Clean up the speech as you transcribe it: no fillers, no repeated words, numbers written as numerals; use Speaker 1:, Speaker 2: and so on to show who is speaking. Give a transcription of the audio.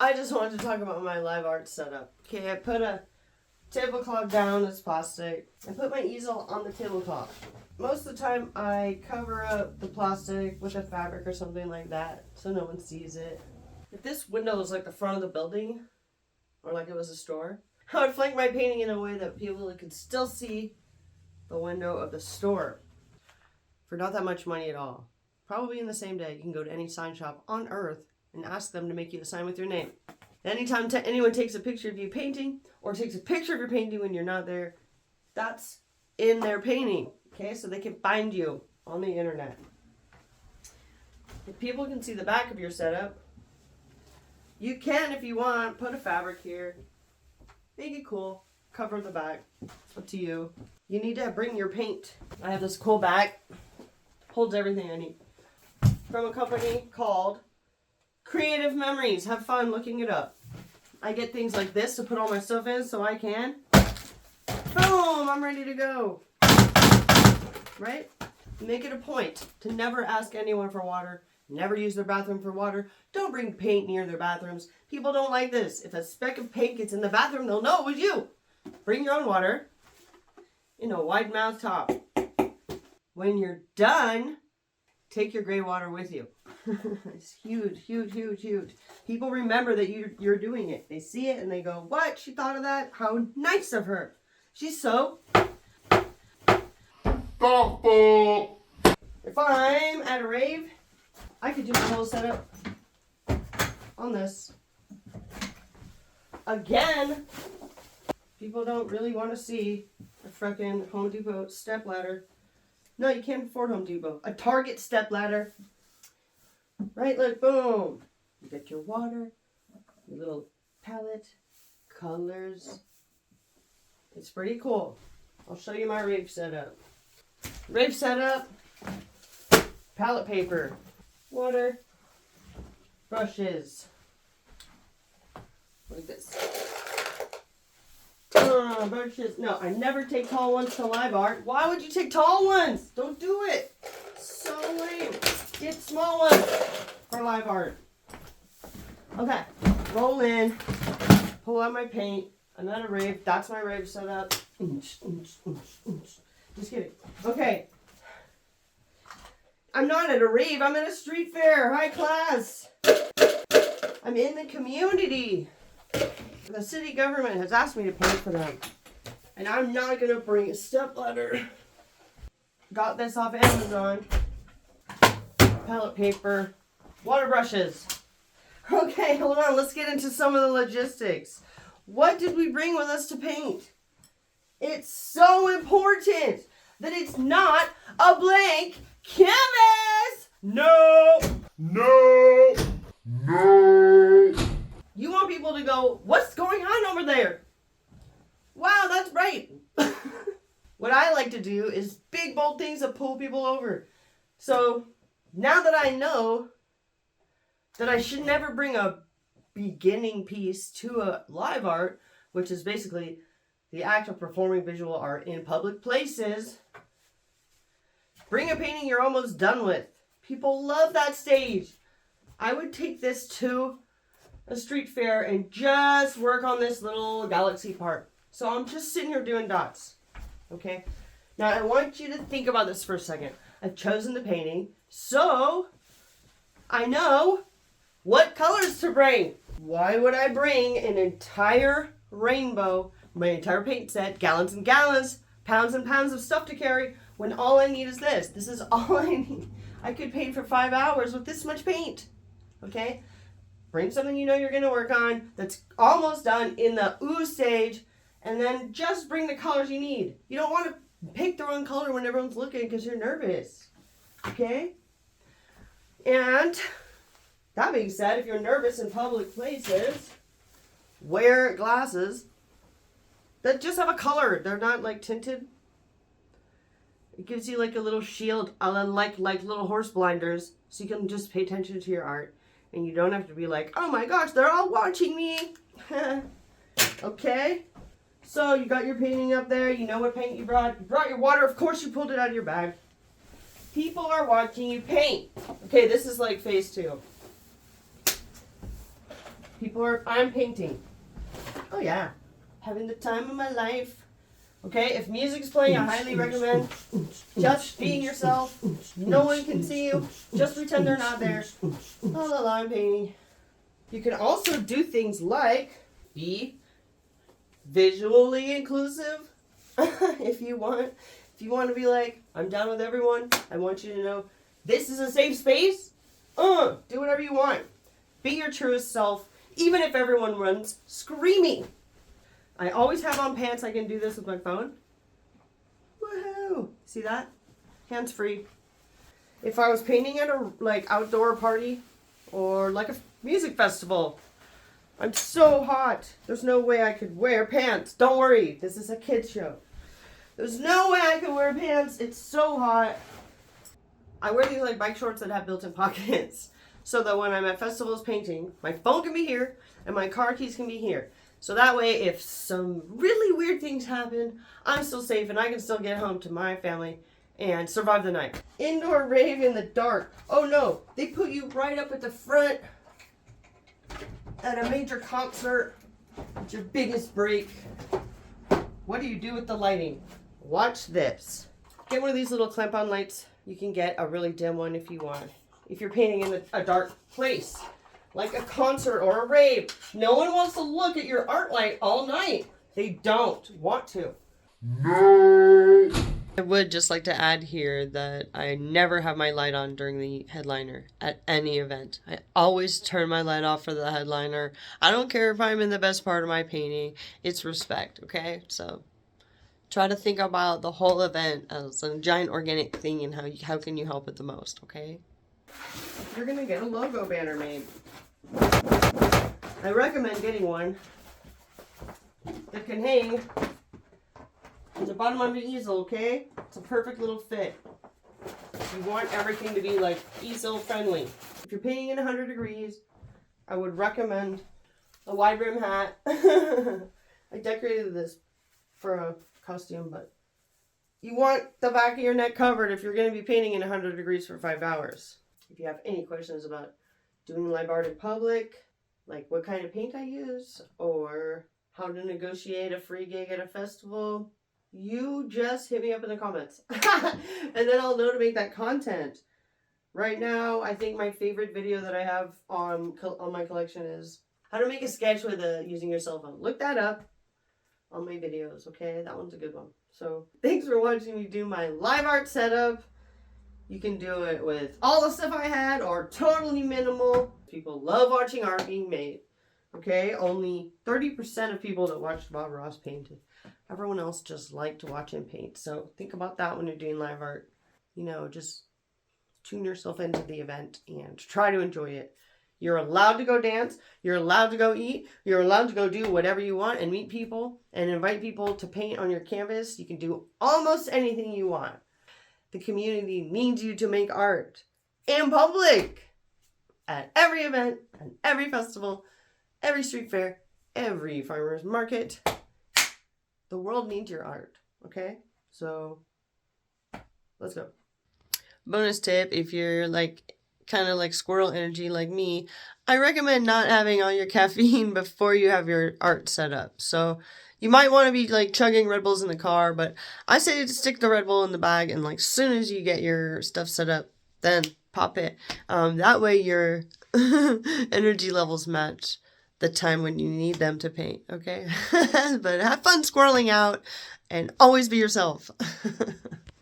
Speaker 1: I just wanted to talk about my live art setup. Okay, I put a tablecloth down that's plastic. I put my easel on the tablecloth. Most of the time I cover up the plastic with a fabric or something like that so no one sees it. If this window was like the front of the building or like it was a store, I would flank my painting in a way that people could still see the window of the store for not that much money at all. Probably in the same day you can go to any sign shop on earth and ask them to make you a sign with your name. Anytime anyone takes a picture of you painting or takes a picture of your painting when you're not there, that's in their painting, okay? So they can find you on the internet. If people can see the back of your setup, you can, if you want, put a fabric here. Make it cool. Cover the back. It's up to you. You need to bring your paint. I have this cool bag. Holds everything I need. From a company called Creative Memories. Have fun looking it up. I get things like this to put all my stuff in so I can. Boom! I'm ready to go. Right? Make it a point to never ask anyone for water. Never use their bathroom for water. Don't bring paint near their bathrooms. People don't like this. If a speck of paint gets in the bathroom, they'll know it was you. Bring your own water in a wide mouth top. When you're done, take your gray water with you. It's huge, huge, huge, huge. People remember that you're doing it. They see it and they go, what? She thought of that? How nice of her. She's so thoughtful. If I'm at a rave, I could do the whole setup on this. Again, people don't really want to see a frickin' Home Depot step ladder. No, you can't afford Home Depot. A Target step ladder. Right, look, boom. You get your water, your little palette, colors. It's pretty cool. I'll show you my rave setup. Rave setup, palette paper, water, brushes. Like this. Brushes. No, I never take tall ones to live art. Why would you take tall ones? Don't do it. So lame. Get small ones for live art. Okay, roll in, pull out my paint. I'm at a rave. That's my rave setup. Just kidding. Okay. I'm not at a rave. I'm at a street fair. High class. I'm in the community. The city government has asked me to paint for them. And I'm not going to bring a stepladder. Got this off Amazon. Palette paper. Water brushes. Okay, hold on. Let's get into some of the logistics. What did we bring with us to paint? It's so important that it's not a blank canvas. No. No. No. You want people to go, what's going on over there? Wow, that's right. What I like to do is big, bold things that pull people over. So now that I know that I should never bring a beginning piece to a live art, which is basically the act of performing visual art in public places, bring a painting you're almost done with. People love that stage. I would take this to a street fair and just work on this little galaxy part. So I'm just sitting here doing dots. Okay? Now I want you to think about this for a second. I've chosen the painting, so I know what colors to bring. Why would I bring an entire rainbow, my entire paint set, gallons and gallons, pounds and pounds of stuff to carry, when all I need is this? This is all I need. I could paint for 5 hours with this much paint. Okay? Bring something you know you're going to work on that's almost done in the ooh stage, and then just bring the colors you need. You don't want to pick the wrong color when everyone's looking because you're nervous. Okay? And that being said, if you're nervous in public places, wear glasses that just have a color. They're not like tinted. It gives you like a little shield, like little horse blinders, so you can just pay attention to your art. And you don't have to be like, oh my gosh, they're all watching me. Okay? So you got your painting up there. You know what paint you brought. You brought your water. Of course you pulled it out of your bag. People are watching you paint. Okay, this is like phase 2. I'm painting. Oh yeah, having the time of my life. Okay, if music's playing, I highly recommend just being yourself. No one can see you. Just pretend they're not there. La la la, I'm painting. You can also do things like be visually inclusive if you want. If you want to be like, I'm down with everyone. I want you to know this is a safe space. Do whatever you want. Be your truest self, even if everyone runs screaming. I always have on pants. I can do this with my phone. Woohoo! See that? Hands free. If I was painting at a outdoor party or like a music festival, I'm so hot. There's no way I could wear pants. Don't worry. This is a kids show. There's no way I could wear pants. It's so hot. I wear these bike shorts that have built-in pockets so that when I'm at festivals painting, my phone can be here and my car keys can be here. So that way, if some really weird things happen, I'm still safe and I can still get home to my family and survive the night. Indoor rave in the dark. Oh no, they put you right up at the front at a major concert. It's your biggest break. What do you do with the lighting? Watch this. Get one of these little clamp-on lights. You can get a really dim one if you want. If you're painting in a dark place, like a concert or a rave. No one wants to look at your art light all night. They don't want to. No. I would just like to add here that I never have my light on during the headliner at any event. I always turn my light off for the headliner. I don't care if I'm in the best part of my painting. It's respect, okay? So try to think about the whole event as a giant organic thing and how can you help it the most, okay? You're going to get a logo banner made. I recommend getting one that can hang on the bottom of your easel, okay? It's a perfect little fit. You want everything to be easel friendly. If you're painting in 100 degrees, I would recommend a wide brim hat. I decorated this for a costume, but you want the back of your neck covered if you're going to be painting in 100 degrees for 5 hours. If you have any questions about doing live art in public, like what kind of paint I use, or how to negotiate a free gig at a festival, you just hit me up in the comments. And then I'll know to make that content. Right now, I think my favorite video that I have on my collection is how to make a sketch with using your cell phone. Look that up on my videos, okay? That one's a good one. So thanks for watching me do my live art setup. You can do it with all the stuff I had or totally minimal. People love watching art being made. Okay, only 30% of people that watched Bob Ross painted. Everyone else just liked to watch him paint. So think about that when you're doing live art. You know, just tune yourself into the event and try to enjoy it. You're allowed to go dance. You're allowed to go eat. You're allowed to go do whatever you want and meet people and invite people to paint on your canvas. You can do almost anything you want. The community needs you to make art in public at every event and every festival, every street fair, every farmer's market. The world needs your art, okay? So let's go. Bonus tip, if you're kind of squirrel energy like me, I recommend not having all your caffeine before you have your art set up. So you might want to be chugging Red Bulls in the car, but I say to stick the Red Bull in the bag and as soon as you get your stuff set up, then pop it. That way your energy levels match the time when you need them to paint, okay? But have fun squirreling out and always be yourself.